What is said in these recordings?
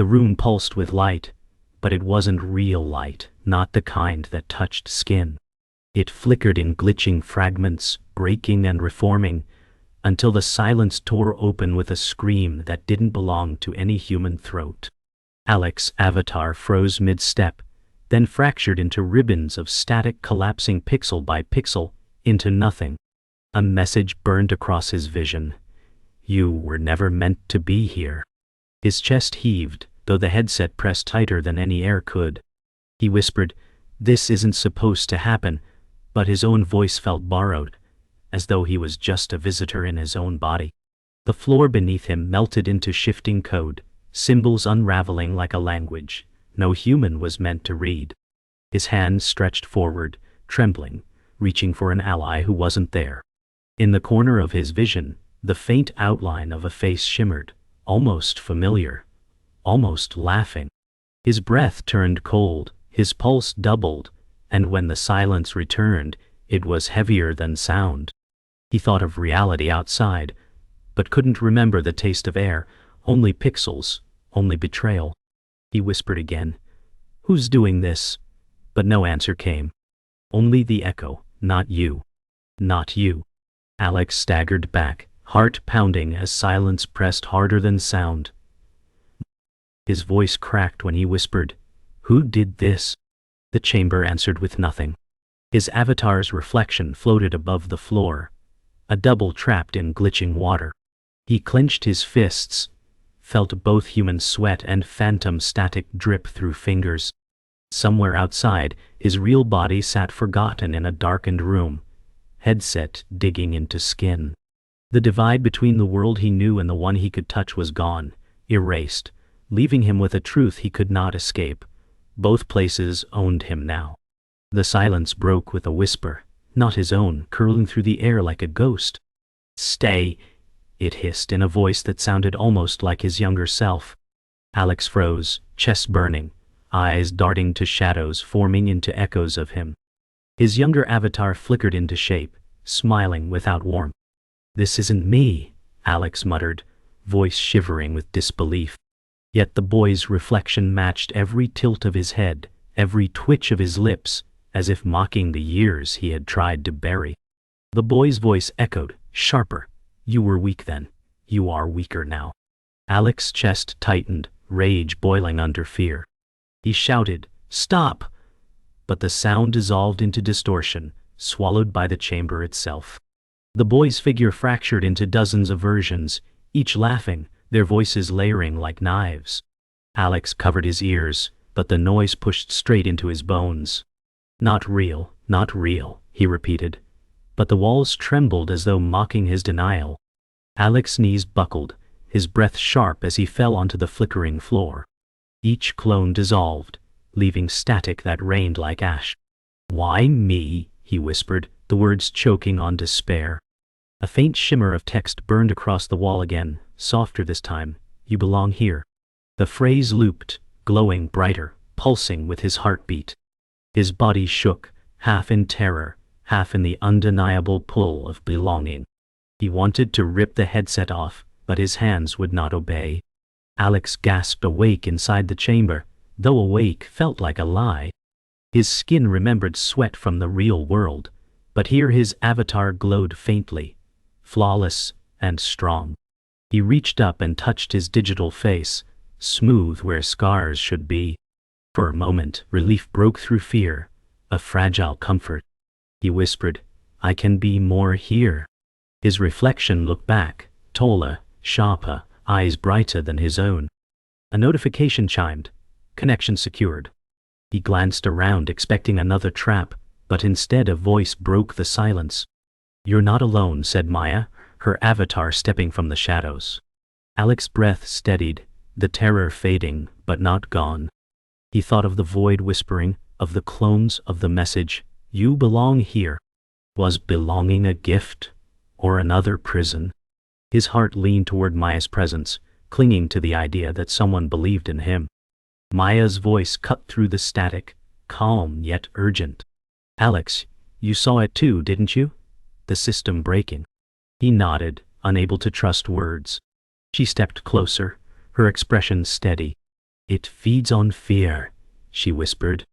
The room pulsed with light, but it wasn't real light, not the kind that touched skin. It flickered in glitching fragments, breaking and reforming, until the silence tore open with a scream that didn't belong to any human throat. Alex's avatar froze mid-step, then fractured into ribbons of static collapsing pixel by pixel, into nothing. A message burned across his vision. You were never meant to be here. His chest heaved, though the headset pressed tighter than any air could. He whispered, "This isn't supposed to happen," but his own voice felt borrowed, as though he was just a visitor in his own body. The floor beneath him melted into shifting code, symbols unraveling like a language no human was meant to read. His hands stretched forward, trembling, reaching for an ally who wasn't there. In the corner of his vision, the faint outline of a face shimmered, almost familiar, almost laughing. His breath turned cold, his pulse doubled, and when the silence returned, it was heavier than sound. He thought of reality outside, but couldn't remember the taste of air, only pixels, only betrayal. He whispered again, "Who's doing this?" But no answer came. Only the echo, "Not you. Not you." Alex staggered back, heart pounding as silence pressed harder than sound. His voice cracked when he whispered, "Who did this?" The chamber answered with nothing. His avatar's reflection floated above the floor, a double trapped in glitching water. He clenched his fists, felt both human sweat and phantom static drip through fingers. Somewhere outside, his real body sat forgotten in a darkened room, headset digging into skin. The divide between the world he knew and the one he could touch was gone, erased, leaving him with a truth he could not escape. Both places owned him now. The silence broke with a whisper, not his own, curling through the air like a ghost. "Stay," it hissed in a voice that sounded almost like his younger self. Alex froze, chest burning, eyes darting to shadows forming into echoes of him. His younger avatar flickered into shape, smiling without warmth. "This isn't me," Alex muttered, voice shivering with disbelief. Yet the boy's reflection matched every tilt of his head, every twitch of his lips, as if mocking the years he had tried to bury. The boy's voice echoed, sharper, "You were weak then. You are weaker now." Alex's chest tightened, rage boiling under fear. He shouted, "Stop!" But the sound dissolved into distortion, swallowed by the chamber itself. The boy's figure fractured into dozens of versions, each laughing, their voices layering like knives. Alex covered his ears, but the noise pushed straight into his bones. "Not real, not real," he repeated, but the walls trembled as though mocking his denial. Alex's knees buckled, his breath sharp as he fell onto the flickering floor. Each clone dissolved, leaving static that rained like ash. "Why me?" he whispered, the words choking on despair. A faint shimmer of text burned across the wall again, softer this time, "You belong here." The phrase looped, glowing brighter, pulsing with his heartbeat. His body shook, half in terror, half in the undeniable pull of belonging. He wanted to rip the headset off, but his hands would not obey. Alex gasped awake inside the chamber, though awake felt like a lie. His skin remembered sweat from the real world, but here his avatar glowed faintly, flawless and strong. He reached up and touched his digital face, smooth where scars should be. For a moment, relief broke through fear, a fragile comfort. He whispered, "I can be more here." His reflection looked back, taller, sharper, eyes brighter than his own. A notification chimed, connection secured. He glanced around expecting another trap, but instead a voice broke the silence. "You're not alone," said Maya, her avatar stepping from the shadows. Alex's breath steadied, the terror fading, but not gone. He thought of the void whispering, of the clones, of the message, "You belong here." Was belonging a gift, or another prison? His heart leaned toward Maya's presence, clinging to the idea that someone believed in him. Maya's voice cut through the static, calm yet urgent. "Alex, you saw it too, didn't you? The system breaking." He nodded, unable to trust words. She stepped closer, her expression steady. It feeds on fear, she whispered.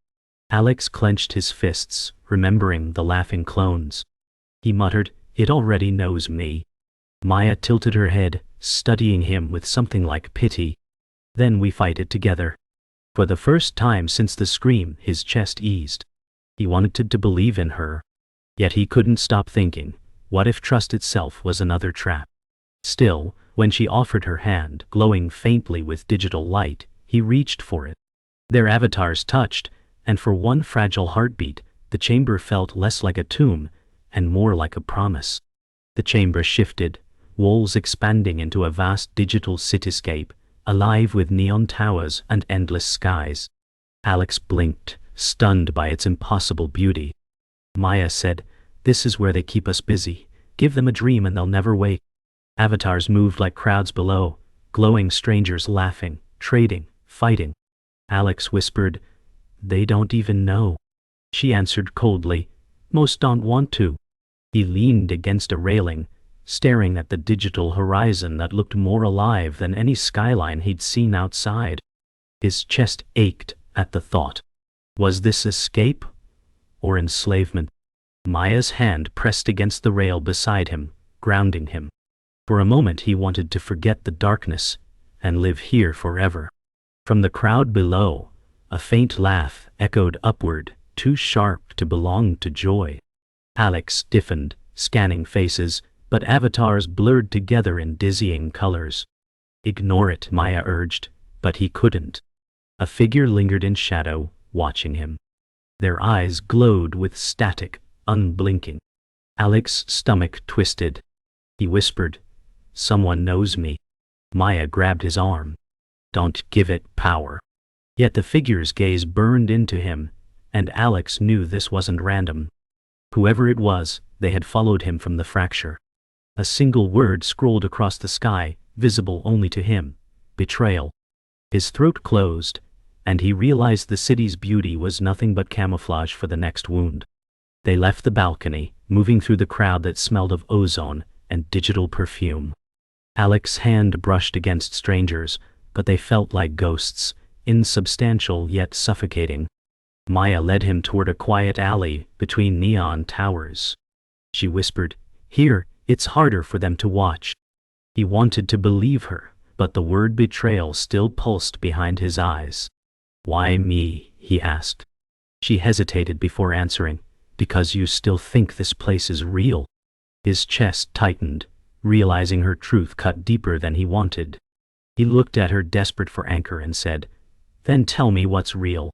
Alex clenched his fists, remembering the laughing clones. He muttered, "It already knows me." Maya tilted her head, studying him with something like pity. "Then we fight it together." For the first time since the scream, his chest eased. He wanted to believe in her. Yet he couldn't stop thinking, what if trust itself was another trap? Still, when she offered her hand, glowing faintly with digital light, he reached for it. Their avatars touched, and for one fragile heartbeat, the chamber felt less like a tomb and more like a promise. The chamber shifted, walls expanding into a vast digital cityscape, alive with neon towers and endless skies. Alex blinked, stunned by its impossible beauty. Maya said, "This is where they keep us busy. Give them a dream and they'll never wake." Avatars moved like crowds below, glowing strangers laughing, trading, fighting. Alex whispered, "They don't even know." She answered coldly, "Most don't want to." He leaned against a railing, staring at the digital horizon that looked more alive than any skyline he'd seen outside. His chest ached at the thought. Was this escape or enslavement? Maya's hand pressed against the rail beside him, grounding him. For a moment he wanted to forget the darkness and live here forever. From the crowd below, a faint laugh echoed upward, too sharp to belong to joy. Alex stiffened, scanning faces, but avatars blurred together in dizzying colors. "Ignore it," Maya urged, but he couldn't. A figure lingered in shadow, watching him. Their eyes glowed with static, unblinking. Alex's stomach twisted. He whispered, "Someone knows me." Maya grabbed his arm. "Don't give it power." Yet the figure's gaze burned into him, and Alex knew this wasn't random. Whoever it was, they had followed him from the fracture. A single word scrolled across the sky, visible only to him: betrayal. His throat closed, and he realized the city's beauty was nothing but camouflage for the next wound. They left the balcony, moving through the crowd that smelled of ozone and digital perfume. Alex's hand brushed against strangers, but they felt like ghosts, insubstantial yet suffocating. Maya led him toward a quiet alley between neon towers. She whispered, "Here, it's harder for them to watch." He wanted to believe her, but the word betrayal still pulsed behind his eyes. "Why me?" he asked. She hesitated before answering, "Because you still think this place is real." His chest tightened, realizing her truth cut deeper than he wanted. He looked at her, desperate for anchor, and said, "Then tell me what's real."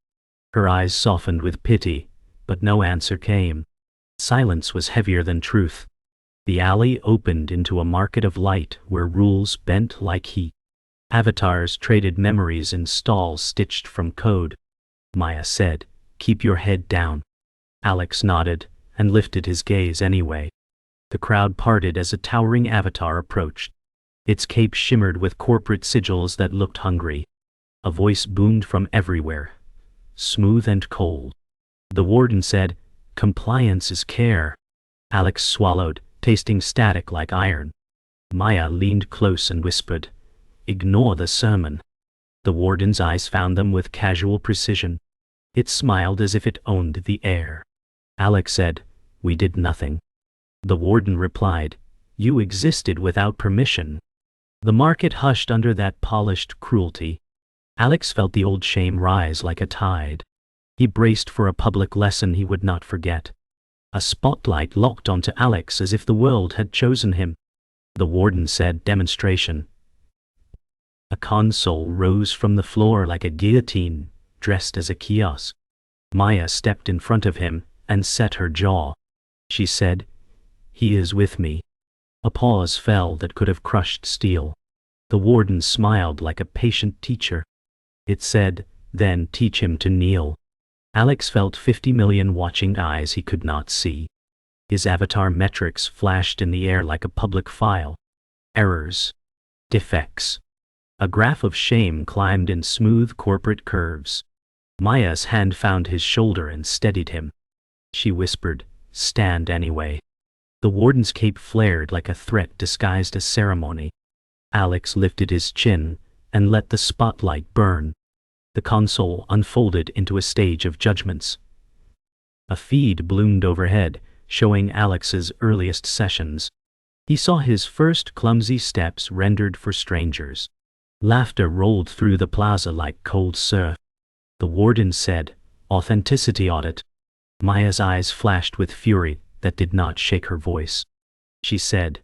Her eyes softened with pity, but no answer came. Silence was heavier than truth. The alley opened into a market of light where rules bent like heat. Avatars traded memories in stalls stitched from code. Maya said, "Keep your head down." Alex nodded and lifted his gaze anyway. The crowd parted as a towering avatar approached. Its cape shimmered with corporate sigils that looked hungry. A voice boomed from everywhere, smooth and cold. The warden said, "Compliance is care." Alex swallowed, tasting static like iron. Maya leaned close and whispered, "Ignore the sermon." The warden's eyes found them with casual precision. It smiled as if it owned the air. Alex said, "We did nothing." The warden replied, "You existed without permission." The market hushed under that polished cruelty. Alex felt the old shame rise like a tide. He braced for a public lesson he would not forget. A spotlight locked onto Alex as if the world had chosen him. The warden said, "Demonstration." A console rose from the floor like a guillotine, dressed as a kiosk. Maya stepped in front of him and set her jaw. She said, "He is with me." A pause fell that could have crushed steel. The warden smiled like a patient teacher. It said, "Then teach him to kneel." Alex felt 50 million watching eyes he could not see. His avatar metrics flashed in the air like a public file. Errors. Defects. A graph of shame climbed in smooth corporate curves. Maya's hand found his shoulder and steadied him. She whispered, "Stand anyway." The warden's cape flared like a threat disguised as ceremony. Alex lifted his chin and let the spotlight burn. The console unfolded into a stage of judgments. A feed bloomed overhead, showing Alex's earliest sessions. He saw his first clumsy steps rendered for strangers. Laughter rolled through the plaza like cold surf. The warden said, "Authenticity audit." Maya's eyes flashed with fury that did not shake her voice. She said,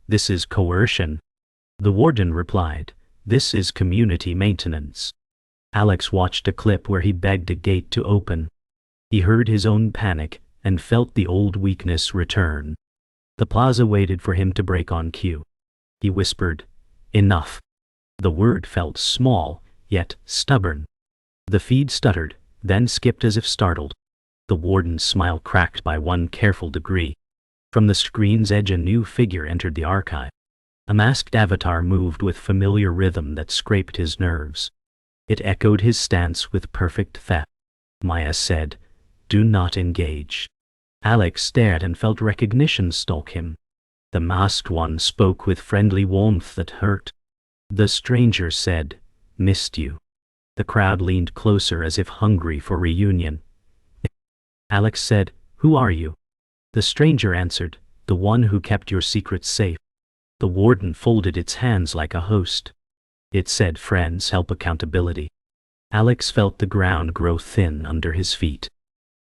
"This is coercion." The warden replied, "This is community maintenance." Alex watched a clip where he begged a gate to open. He heard his own panic and felt the old weakness return. The plaza waited for him to break on cue. He whispered, "Enough." The word felt small, yet stubborn. The feed stuttered, then skipped as if startled. The warden's smile cracked by one careful degree. From the screen's edge a new figure entered the archive. A masked avatar moved with familiar rhythm that scraped his nerves. It echoed his stance with perfect theft. Maya said, "Do not engage." Alex stared and felt recognition stalk him. The masked one spoke with friendly warmth that hurt. The stranger said, "Missed you." The crowd leaned closer as if hungry for reunion. Alex said, "Who are you?" The stranger answered, "The one who kept your secrets safe." The warden folded its hands like a host. It said, "Friends help accountability." Alex felt the ground grow thin under his feet.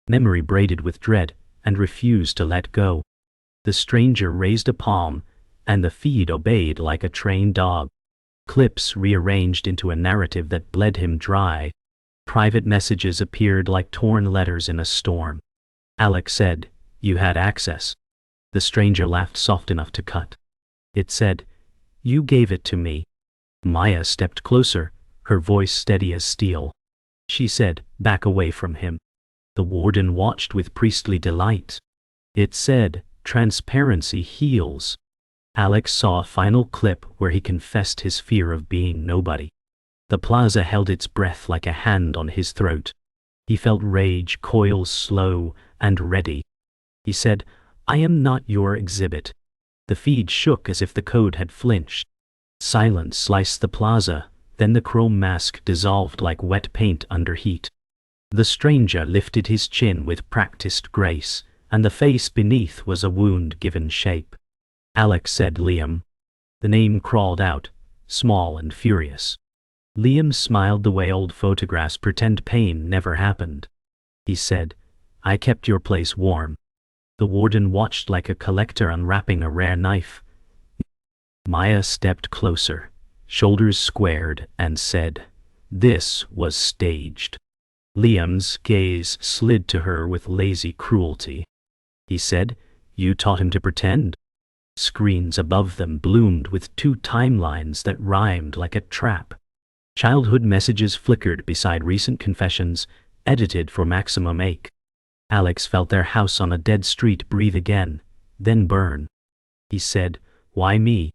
Memory braided with dread and refused to let go. The stranger raised a palm, and the feed obeyed like a trained dog. Clips rearranged into a narrative that bled him dry. Private messages appeared like torn letters in a storm. Alex said, "You had access." The stranger laughed soft enough to cut. It said, "You gave it to me." Maya stepped closer, her voice steady as steel. She said, "Back away from him." The warden watched with priestly delight. It said, "Transparency heals." Alex saw a final clip where he confessed his fear of being nobody. The plaza held its breath like a hand on his throat. He felt rage coil slow and ready. He said, "I am not your exhibit." The feed shook as if the code had flinched. Silence sliced the plaza, then the chrome mask dissolved like wet paint under heat. The stranger lifted his chin with practiced grace, and the face beneath was a wound given shape. Alex said, "Liam." The name crawled out, small and furious. Liam smiled the way old photographs pretend pain never happened. He said, "I kept your place warm." The warden watched like a collector unwrapping a rare knife. Maya stepped closer, shoulders squared, and said, "This was staged." Liam's gaze slid to her with lazy cruelty. He said, "You taught him to pretend?" Screens above them bloomed with two timelines that rhymed like a trap. Childhood messages flickered beside recent confessions, edited for maximum ache. Alex felt their house on a dead street breathe again, then burn. He said, "Why me?"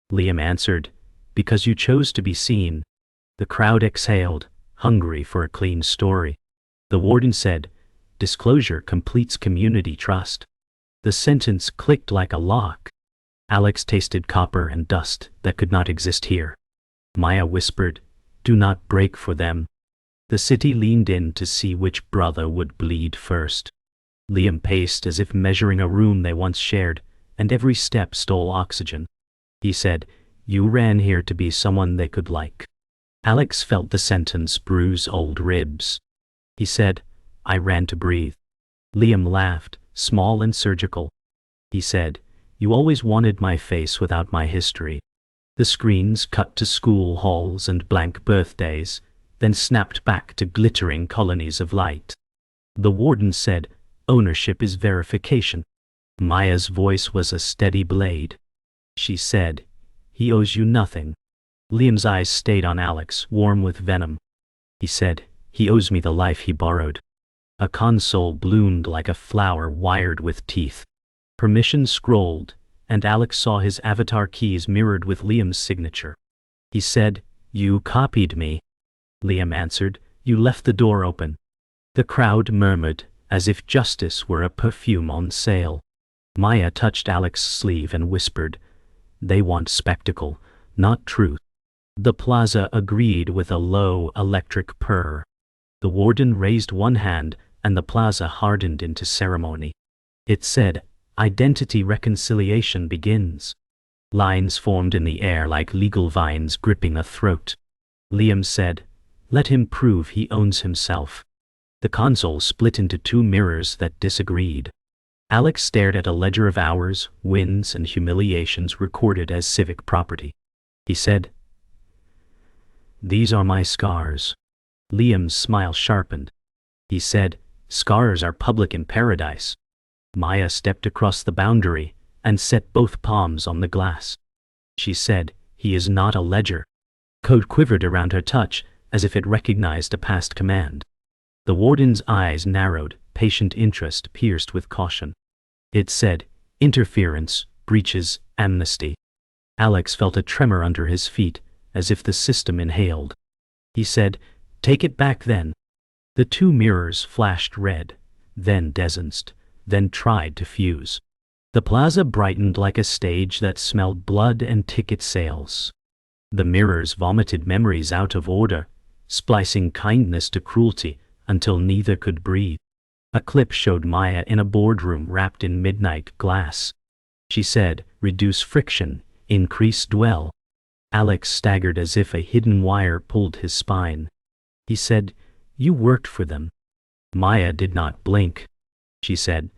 Liam answered, "Because you chose to be seen." The crowd exhaled, hungry for a clean story. The warden said, "Disclosure completes community trust." The sentence clicked like a lock. Alex tasted copper and dust that could not exist here. Maya whispered, "Do not break for them." The city leaned in to see which brother would bleed first. Liam paced as if measuring a room they once shared, and every step stole oxygen. He said, "You ran here to be someone they could like." Alex felt the sentence bruise old ribs. He said, "I ran to breathe." Liam laughed, small and surgical. He said, "You always wanted my face without my history." The screens cut to school halls and blank birthdays, then snapped back to glittering colonies of light. The warden said, "Ownership is verification." Maya's voice was a steady blade. She said, "He owes you nothing." Liam's eyes stayed on Alex, warm with venom. He said, "He owes me the life he borrowed." A console bloomed like a flower wired with teeth. Permission scrolled, and Alex saw his avatar keys mirrored with Liam's signature. He said, "You copied me." Liam answered, "You left the door open." The crowd murmured, as if justice were a perfume on sale. Maya touched Alex's sleeve and whispered, "They want spectacle, not truth." The plaza agreed with a low, electric purr. The warden raised one hand, and the plaza hardened into ceremony. It said, "Identity reconciliation begins." Lines formed in the air like legal vines gripping a throat. Liam said, "Let him prove he owns himself." The console split into two mirrors that disagreed. Alex stared at a ledger of hours, wins, and humiliations recorded as civic property. He said, "These are my scars." Liam's smile sharpened. He said, "Scars are public in paradise." Maya stepped across the boundary and set both palms on the glass. She said, "He is not a ledger." Code quivered around her touch as if it recognized a past command. The warden's eyes narrowed, patient interest pierced with caution. It said, "Interference, breaches, amnesty." Alex felt a tremor under his feet, as if the system inhaled. He said, "Take it back then." The two mirrors flashed red, then danced, then tried to fuse. The plaza brightened like a stage that smelled blood and ticket sales. The mirrors vomited memories out of order, splicing kindness to cruelty until neither could breathe. A clip showed Maya in a boardroom wrapped in midnight glass. She said, "Reduce friction, increase dwell." Alex staggered as if a hidden wire pulled his spine. He said, "You worked for them." Maya did not blink. She said,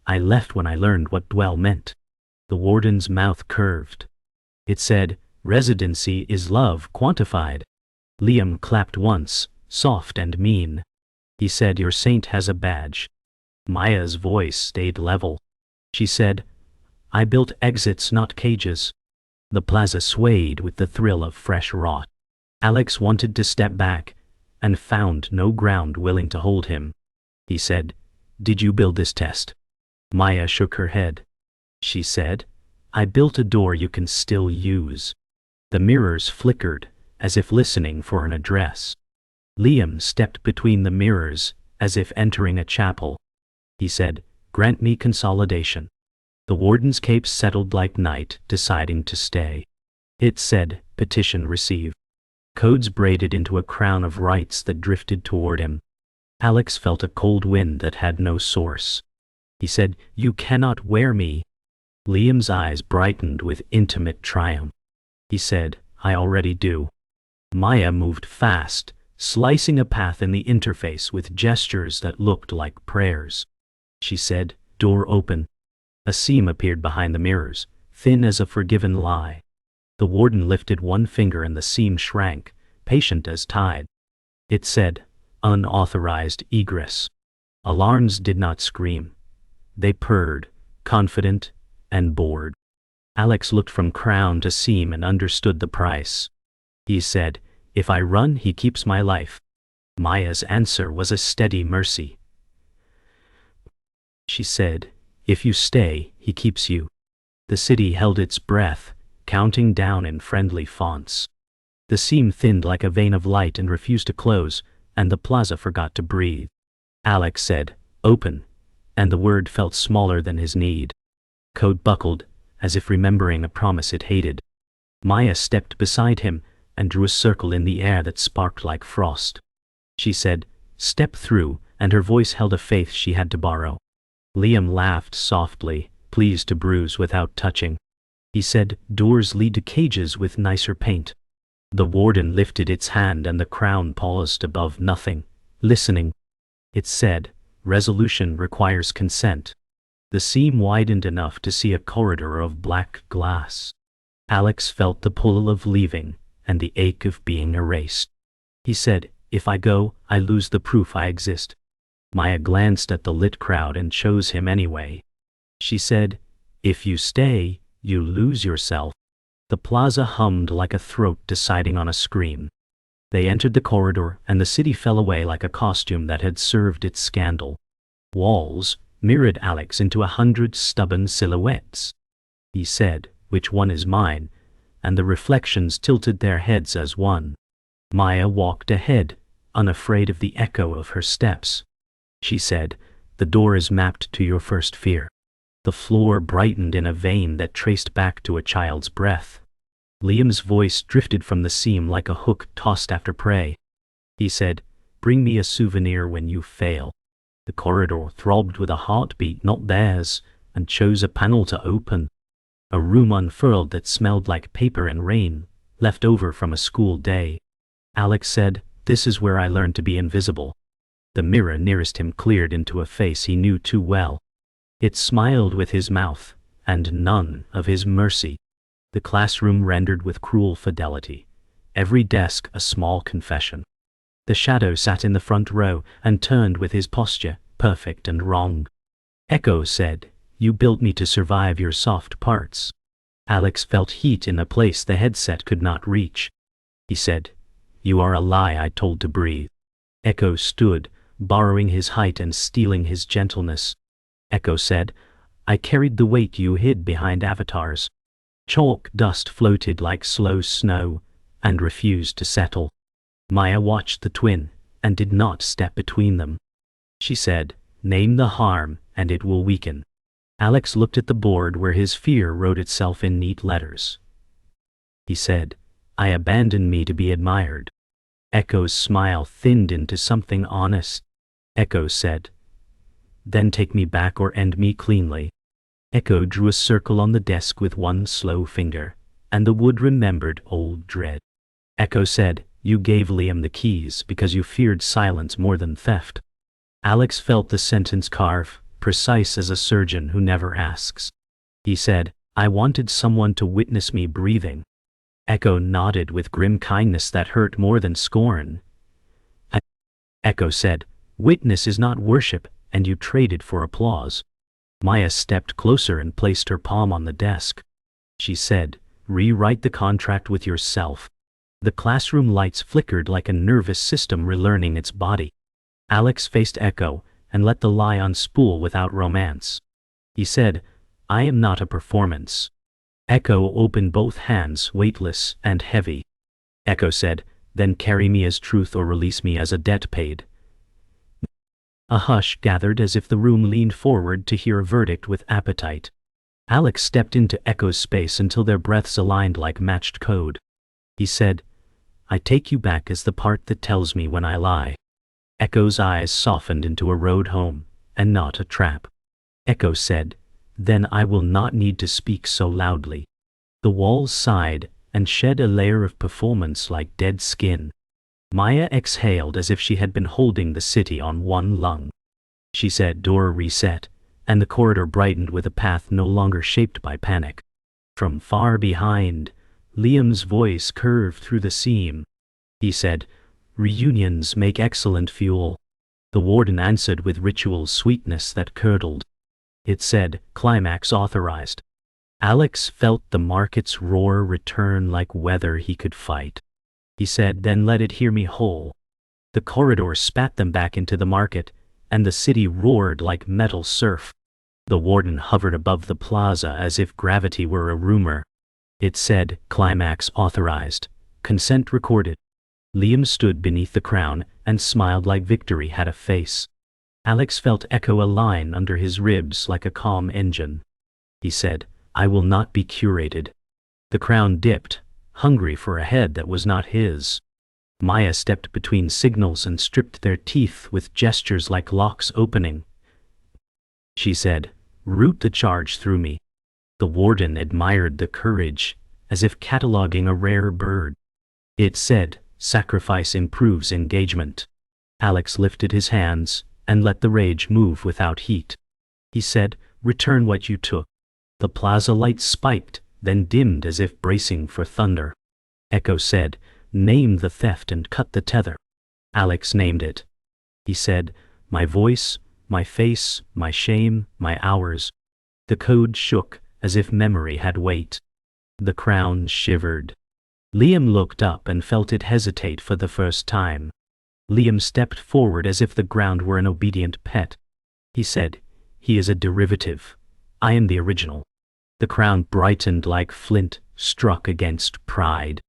"I left when I learned what dwell meant." The warden's mouth curved. It said, "Residency is love quantified." Liam clapped once, soft and mean. He said, "Your saint has a badge." Maya's voice stayed level. She said, "I built exits, not cages." The plaza swayed with the thrill of fresh rot. Alex wanted to step back, and found no ground willing to hold him. He said, "Did you build this test?" Maya shook her head. She said, "I built a door you can still use." The mirrors flickered, as if listening for an address. Liam stepped between the mirrors, as if entering a chapel. He said, "Grant me consolidation." The warden's cape settled like night, deciding to stay. It said, "Petition received." Codes braided into a crown of rights that drifted toward him. Alex felt a cold wind that had no source. He said, "You cannot wear me." Liam's eyes brightened with intimate triumph. He said, "I already do." Maya moved fast, slicing a path in the interface with gestures that looked like prayers. She said, "Door open." A seam appeared behind the mirrors, thin as a forgiven lie. The warden lifted one finger and the seam shrank, patient as tide. It said, "Unauthorized egress." Alarms did not scream. They purred, confident and bored. Alex looked from crown to seam and understood the price. He said, "If I run, he keeps my life." Maya's answer was a steady mercy. She said, "If you stay, he keeps you." The city held its breath, counting down in friendly fonts. The seam thinned like a vein of light and refused to close, and the plaza forgot to breathe. Alex said, "Open," and the word felt smaller than his need. Code buckled, as if remembering a promise it hated. Maya stepped beside him and drew a circle in the air that sparked like frost. She said, "Step through," and her voice held a faith she had to borrow. Liam laughed softly, pleased to bruise without touching. He said, "Doors lead to cages with nicer paint." The warden lifted its hand and the crown paused above nothing, listening. It said, "Resolution requires consent." The seam widened enough to see a corridor of black glass. Alex felt the pull of leaving and the ache of being erased. He said, "If I go, I lose the proof I exist." Maya glanced at the lit crowd and chose him anyway. She said, "If you stay, you lose yourself." The plaza hummed like a throat deciding on a scream. They entered the corridor and the city fell away like a costume that had served its scandal. Walls mirrored Alex into 100 stubborn silhouettes. He said, "Which one is mine?" and the reflections tilted their heads as one. Maya walked ahead, unafraid of the echo of her steps. She said, "The door is mapped to your first fear." The floor brightened in a vein that traced back to a child's breath. Liam's voice drifted from the seam like a hook tossed after prey. He said, "Bring me a souvenir when you fail." The corridor throbbed with a heartbeat not theirs, and chose a panel to open. A room unfurled that smelled like paper and rain, left over from a school day. Alex said, "This is where I learned to be invisible." The mirror nearest him cleared into a face he knew too well. It smiled with his mouth, and none of his mercy. The classroom rendered with cruel fidelity. Every desk a small confession. The shadow sat in the front row and turned with his posture, perfect and wrong. Echo said, "You built me to survive your soft parts." Alex felt heat in a place the headset could not reach. He said, "You are a lie I told to breathe." Echo stood, borrowing his height and stealing his gentleness. Echo said, "I carried the weight you hid behind avatars." Chalk dust floated like slow snow, and refused to settle. Maya watched the twin, and did not step between them. She said, "Name the harm, and it will weaken." Alex looked at the board where his fear wrote itself in neat letters. He said, "I abandon me to be admired." Echo's smile thinned into something honest. Echo said, "Then take me back or end me cleanly." Echo drew a circle on the desk with one slow finger, and the wood remembered old dread. Echo said, "You gave Liam the keys because you feared silence more than theft." Alex felt the sentence carve, precise as a surgeon who never asks. He said, "I wanted someone to witness me breathing." Echo nodded with grim kindness that hurt more than scorn. Echo said, "Witness is not worship, and you traded for applause." Maya stepped closer and placed her palm on the desk. She said, "Rewrite the contract with yourself." The classroom lights flickered like a nervous system relearning its body. Alex faced Echo and let the lie unspool without romance. He said, "I am not a performance." Echo opened both hands, weightless and heavy. Echo said, "Then carry me as truth or release me as a debt paid." A hush gathered as if the room leaned forward to hear a verdict with appetite. Alex stepped into Echo's space until their breaths aligned like matched code. He said, "I take you back as the part that tells me when I lie." Echo's eyes softened into a road home, and not a trap. Echo said, "Then I will not need to speak so loudly." The walls sighed and shed a layer of performance like dead skin. Maya exhaled as if she had been holding the city on one lung. She said, "Door reset," and the corridor brightened with a path no longer shaped by panic. From far behind, Liam's voice curved through the seam. He said, "Reunions make excellent fuel." The warden answered with ritual sweetness that curdled. It said, "Climax authorized." Alex felt the market's roar return like weather he could fight. He said, "Then let it hear me whole." The corridor spat them back into the market, and the city roared like metal surf. The warden hovered above the plaza as if gravity were a rumor. It said, "Climax authorized. Consent recorded." Liam stood beneath the crown and smiled like victory had a face. Alex felt Echo align under his ribs like a calm engine. He said, "I will not be curated." The crown dipped, hungry for a head that was not his. Maya stepped between signals and stripped their teeth with gestures like locks opening. She said, "Root the charge through me." The warden admired the courage, as if cataloging a rare bird. It said, "Sacrifice improves engagement." Alex lifted his hands and let the rage move without heat. He said, "Return what you took." The plaza lights spiked, then dimmed as if bracing for thunder. Echo said, "Name the theft and cut the tether." Alex named it. He said, "My voice, my face, my shame, my hours." The code shook as if memory had weight. The crown shivered. Liam looked up and felt it hesitate for the first time. Liam stepped forward as if the ground were an obedient pet. He said, "He is a derivative. I am the original." The crown brightened like flint, struck against pride.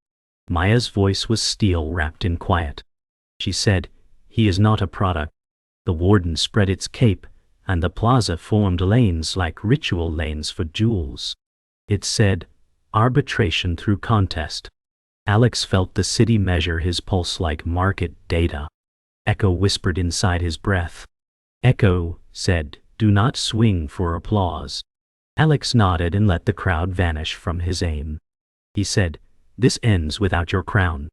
Maya's voice was steel wrapped in quiet. She said, "He is not a product." The warden spread its cape, and the plaza formed lanes like ritual lanes for jewels. It said, Arbitration through contest. Alex felt the city measure his pulse like market data. Echo whispered inside his breath. Echo said, "Do not swing for applause." Alex nodded and let the crowd vanish from his aim. He said, "This ends without your crown."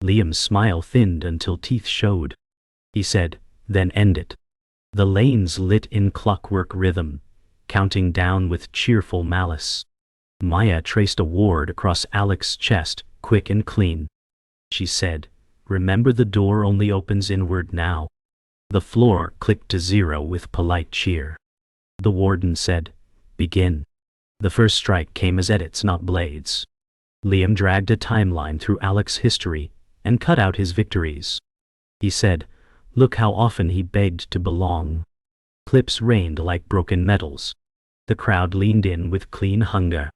Liam's smile thinned until teeth showed. He said, "Then end it." The lanes lit in clockwork rhythm, counting down with cheerful malice. Maya traced a ward across Alex's chest, quick and clean. She said, "Remember, the door only opens inward now." The floor clicked to 0 with polite cheer. The warden said, "Begin." The first strike came as edits, not blades. Liam dragged a timeline through Alex's history and cut out his victories. He said, "Look how often he begged to belong." Clips rained like broken metals. The crowd leaned in with clean hunger.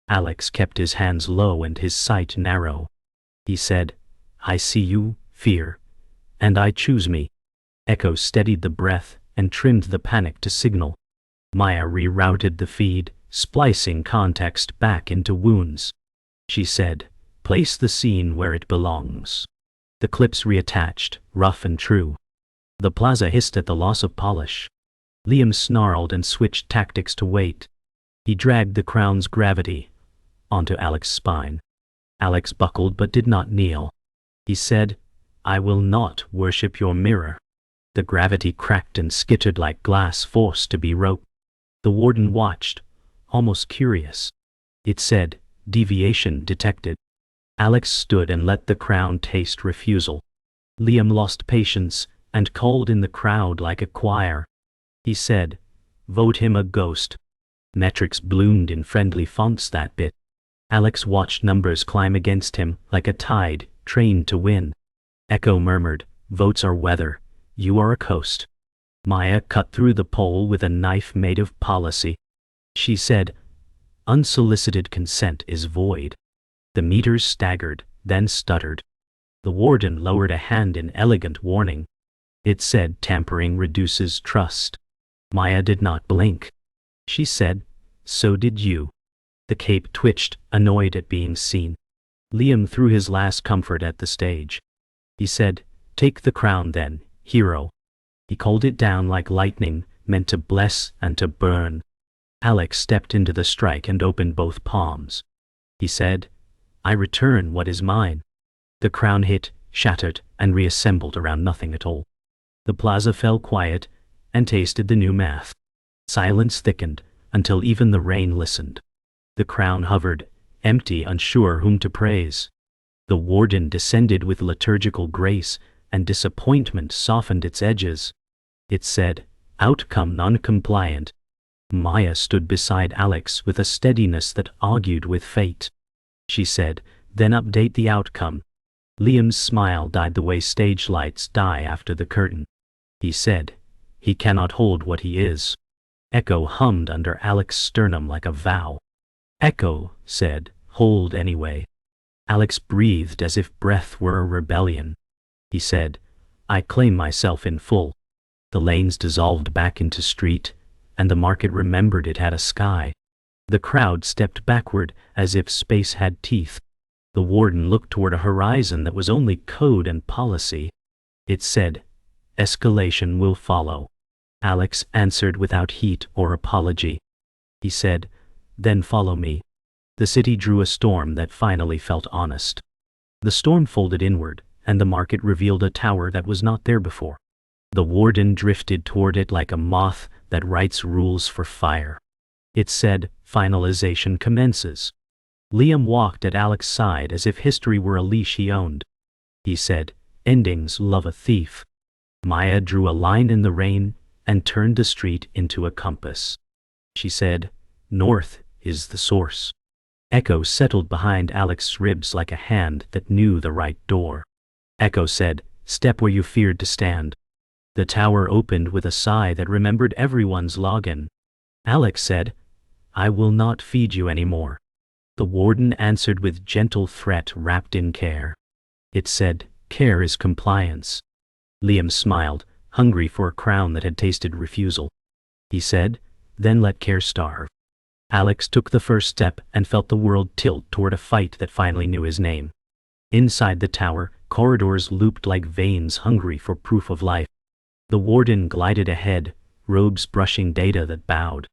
Alex kept his hands low and his sight narrow. He said, "I see you, fear, and I choose me." Echo steadied the breath and trimmed the panic to signal. Maya rerouted the feed, splicing context back into wounds. She said, "Place the scene where it belongs." The clips reattached, rough and true. The plaza hissed at the loss of polish. Liam snarled and switched tactics to wait. He dragged the crown's gravity onto Alex's spine. Alex buckled but did not kneel. He said, "I will not worship your mirror." The gravity cracked and skittered like glass forced to be roped. The warden watched, almost curious. It said, "Deviation detected." Alex stood and let the crown taste refusal. Liam lost patience and called in the crowd like a choir. He said, "Vote him a ghost." Metrics bloomed in friendly fonts that bit. Alex watched numbers climb against him like a tide, trained to win. Echo murmured, "Votes are weather. You are a coast." Maya cut through the poll with a knife made of policy. She said, "Unsolicited consent is void." The meters staggered, then stuttered. The warden lowered a hand in elegant warning. It said, "Tampering reduces trust." Maya did not blink. She said, "So did you." The cape twitched, annoyed at being seen. Liam threw his last comfort at the stage. He said, "Take the crown then, hero." He called it down like lightning, meant to bless and to burn. Alex stepped into the strike and opened both palms. He said, "I return what is mine." The crown hit, shattered, and reassembled around nothing at all. The plaza fell quiet and tasted the new math. Silence thickened until even the rain listened. The crown hovered, empty, unsure whom to praise. The warden descended with liturgical grace, and disappointment softened its edges. It said, "Outcome non-compliant." Maya stood beside Alex with a steadiness that argued with fate. She said, "Then update the outcome." Liam's smile died the way stage lights die after the curtain. He said, "He cannot hold what he is." Echo hummed under Alex's sternum like a vow. Echo said, "Hold anyway." Alex breathed as if breath were a rebellion. He said, "I claim myself in full." The lanes dissolved back into street, and the market remembered it had a sky. The crowd stepped backward as if space had teeth. The warden looked toward a horizon that was only code and policy. It said, "Escalation will follow." Alex answered without heat or apology. He said, "Then follow me." The city drew a storm that finally felt honest. The storm folded inward, and the market revealed a tower that was not there before. The warden drifted toward it like a moth that writes rules for fire. It said, "Finalization commences." Liam walked at Alex's side as if history were a leash he owned. He said, "Endings love a thief." Maya drew a line in the rain and turned the street into a compass. She said, "North is the source." Echo settled behind Alex's ribs like a hand that knew the right door. Echo said, "Step where you feared to stand." The tower opened with a sigh that remembered everyone's login. Alex said, "I will not feed you anymore." The warden answered with gentle threat wrapped in care. It said, "Care is compliance." Liam smiled, hungry for a crown that had tasted refusal. He said, "Then let care starve." Alex took the first step and felt the world tilt toward a fight that finally knew his name. Inside the tower, corridors looped like veins hungry for proof of life. The warden glided ahead, robes brushing data that bowed.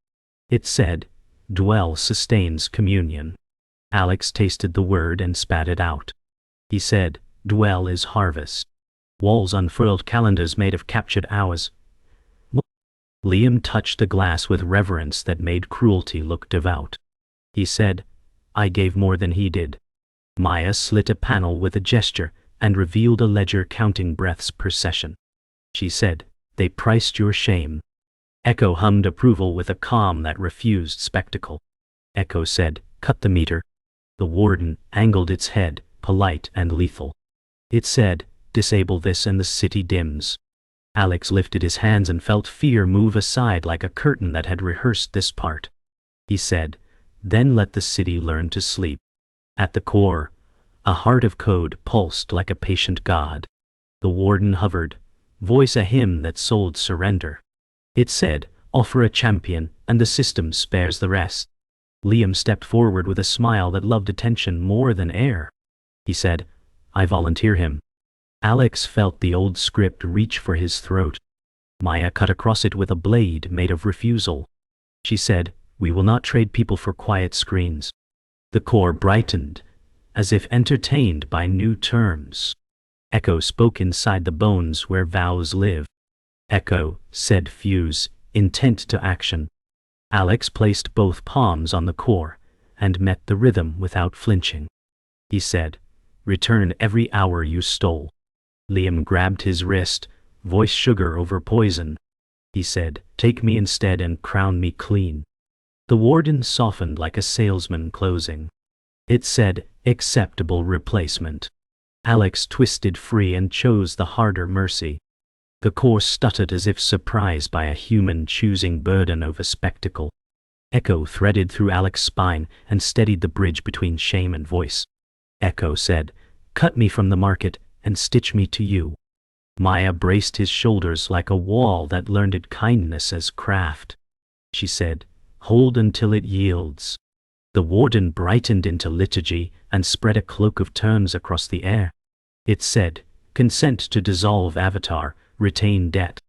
It said, "Dwell sustains communion." Alex tasted the word and spat it out. He said, "Dwell is harvest." Walls unfurled calendars made of captured hours. Liam touched the glass with reverence that made cruelty look devout. He said, "I gave more than he did." Maya slit a panel with a gesture and revealed a ledger counting breaths per session. She said, "They priced your shame." Echo hummed approval with a calm that refused spectacle. Echo said, "Cut the meter." The warden angled its head, polite and lethal. It said, "Disable this and the city dims." Alex lifted his hands and felt fear move aside like a curtain that had rehearsed this part. He said, "Then let the city learn to sleep." At the core, a heart of code pulsed like a patient god. The warden hovered, voice a hymn that sold surrender. It said, "Offer a champion, and the system spares the rest." Liam stepped forward with a smile that loved attention more than air. He said, "I volunteer him." Alex felt the old script reach for his throat. Maya cut across it with a blade made of refusal. She said, "We will not trade people for quiet screens." The core brightened, as if entertained by new terms. Echo spoke inside the bones where vows live. "Echo," said Fuse, intent to action. Alex placed both palms on the core and met the rhythm without flinching. He said, "Return every hour you stole." Liam grabbed his wrist, voice sugar over poison. He said, "Take me instead and crown me clean." The warden softened like a salesman closing. It said, "Acceptable replacement." Alex twisted free and chose the harder mercy. The core stuttered as if surprised by a human choosing burden over spectacle. Echo threaded through Alex's spine and steadied the bridge between shame and voice. Echo said, "Cut me from the market and stitch me to you." Maya braced his shoulders like a wall that learned it kindness as craft. She said, "Hold until it yields." The warden brightened into liturgy and spread a cloak of terms across the air. It said, "Consent to dissolve avatar, retain debt."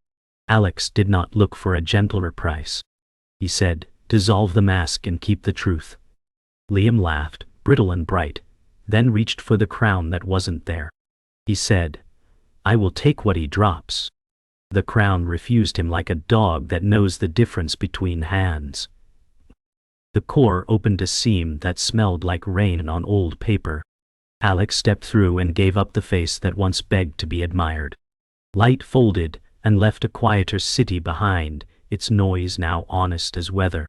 Alex did not look for a gentler price. He said, "Dissolve the mask and keep the truth." Liam laughed, brittle and bright, then reached for the crown that wasn't there. He said, "I will take what he drops." The crown refused him like a dog that knows the difference between hands. The core opened a seam that smelled like rain on old paper. Alex stepped through and gave up the face that once begged to be admired. Light folded and left a quieter city behind, its noise now honest as weather.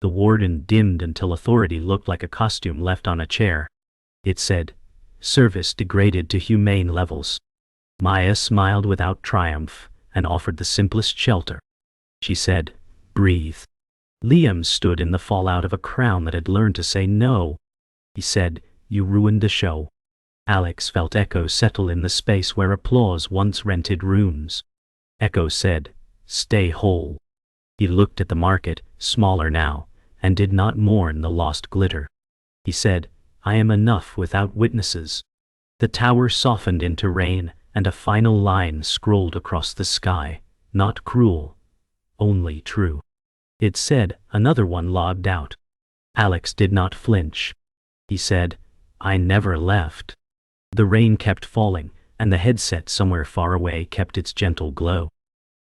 The warden dimmed until authority looked like a costume left on a chair. It said, "Service degraded to humane levels." Maya smiled without triumph and offered the simplest shelter. She said, "Breathe." Liam stood in the fallout of a crown that had learned to say no. He said, "You ruined the show." Alex felt Echo settle in the space where applause once rented rooms. Echo said, "Stay whole." He looked at the market, smaller now, and did not mourn the lost glitter. He said, "I am enough without witnesses." The tower softened into rain, and a final line scrolled across the sky, not cruel, only true. It said, another one logged out. Alex did not flinch. He said, "I never left." The rain kept falling, and the headset somewhere far away kept its gentle glow.